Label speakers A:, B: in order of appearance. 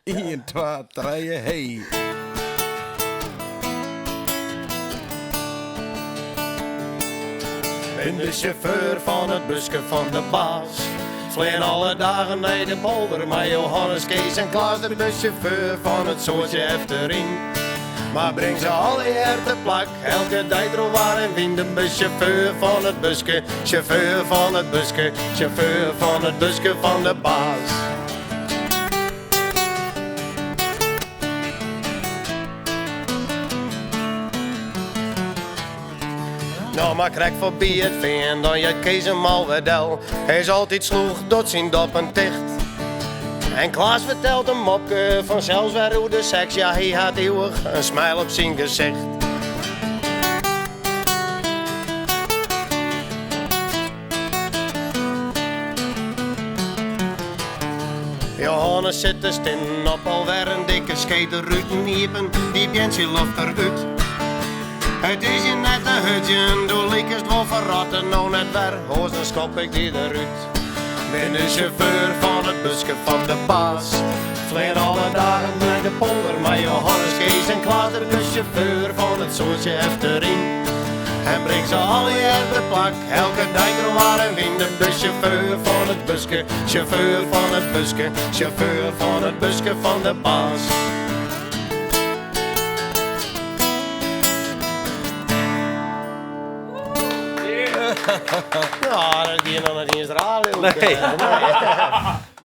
A: 1, 2, 3, hey.
B: Ben de chauffeur van het busje van de baas. Vleen alle dagen naar de polder, maar Johannes, Kees en Klaas, de buschauffeur van het soortje Efteling. Maar breng ze alle herten plak, elke dag waar en wind, de buschauffeur van het busje, chauffeur van het busje, chauffeur van het busje van de baas. Nou, maar krijg voorbij het veen, dan je Kees hem al wedel. Hij is altijd sloeg tot zijn dop en ticht. En Klaas vertelt een mopke van zelfs waar hoe de seks, ja, hij had eeuwig een smile op zijn gezicht. Johannes zit te stin op alweer een dikke skater uit een niepen, die bentje loft eruit. Het is je net een hutje, doe leek het wel verratten, nou net waar, hoor dan schop ik die eruit. Ben de chauffeur van het busje van de baas. Vleer alle dagen naar de polder, maar Johannes, Kees en Klaas, de buschauffeur van het soortje Efteling. En brengt ze alle herten plak, elke dag waar en wind, de buschauffeur van het busje, chauffeur van het busje, chauffeur van het busje van de baas. Ja, dat is nog niet eens raar.
A: Nee.